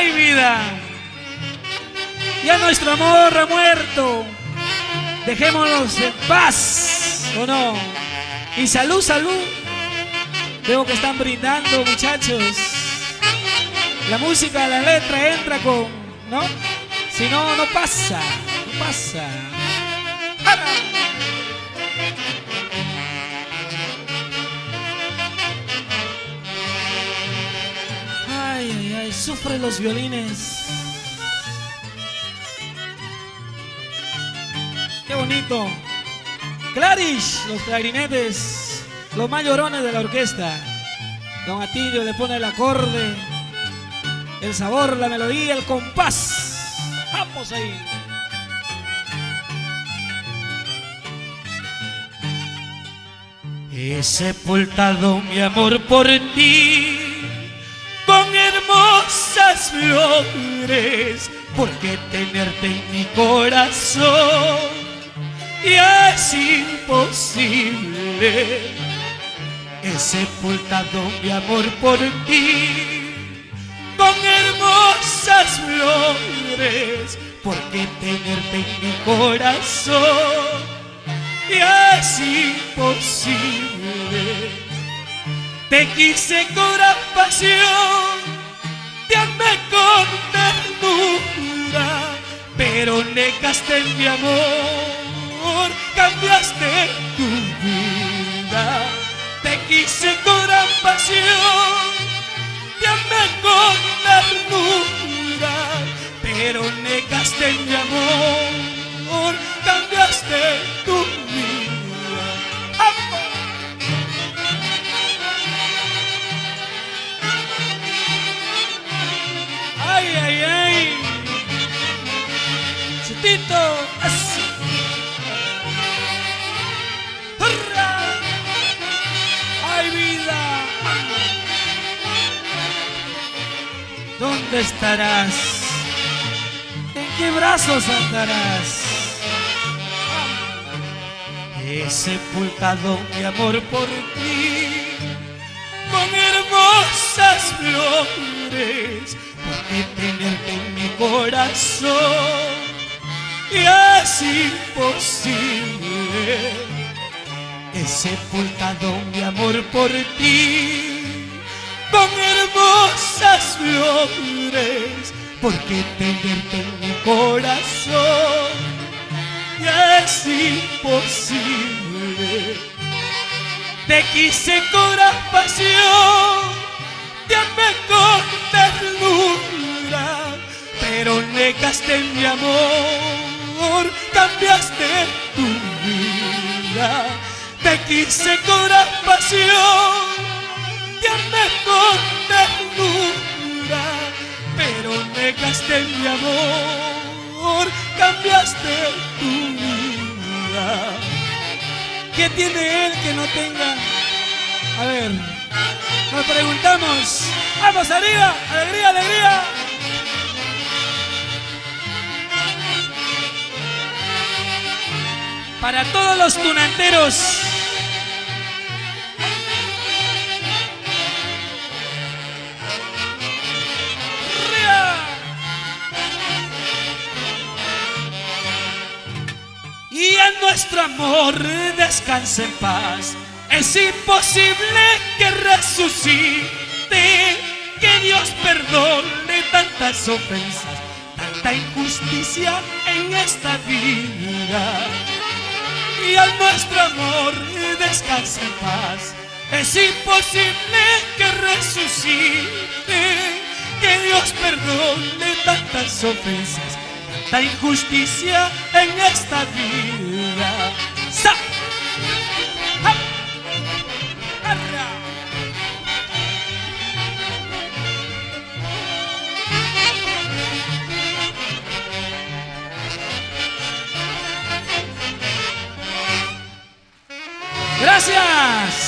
¡Ay, vida! Ya nuestro amor ha muerto. Dejémonos en paz, ¿o no? Y salud, salud. Veo que están brindando, muchachos. La música, la letra entra con, ¿no? Si no, no pasa, no pasa. ¡Ara! Ay, ay, ay, sufren los violines. Qué bonito. Clarish, los clarinetes, los mayorones de la orquesta. Don Atilio le pone el acorde, el sabor, la melodía, el compás. Vamos ahí. He sepultado mi amor por ti con hermosas flores, porque tenerte en mi corazón ya es imposible. He sepultado mi amor por ti con hermosas flores, porque tenerte en mi corazón ya es imposible. Te quise con gran pasión, te amé con ternura, pero negaste mi amor, cambiaste tu vida. Te quise con gran pasión, te amé con ternura, pero negaste mi amor, cambiaste tu vida. ¡Amor! ¡Ay, ay, ay! ¡Chutito! ¡Así! ¡Hurra! ¡Ay, vida! ¿Dónde estarás? ¿En qué brazos andarás? He sepultado mi amor por ti con hermosas flores, porque tenerte en mi corazón ya es imposible. He sepultado mi amor por ti con hermosas flores, porque tenerte en mi corazón ya es imposible. Te quise con gran pasión, te amé con ternura, pero negaste mi amor, cambiaste tu vida. Te quise con gran pasión, te amé con ternura, pero negaste mi amor, cambiaste tu vida. ¿Qué tiene él que no tenga? A ver, nos preguntamos. ¡Vamos arriba! ¡Alegría, alegría! Para todos los tunanteros. Y a nuestro amor descanse en paz. Es imposible que resucite, que Dios perdone tantas ofensas, tanta injusticia en esta vida. Y a nuestro amor descanse en paz. Es imposible que resucite, que Dios perdone tantas ofensas, tanta injusticia en esta vida. ¡Sa! ¡Ja! ¡Arra! ¡Gracias!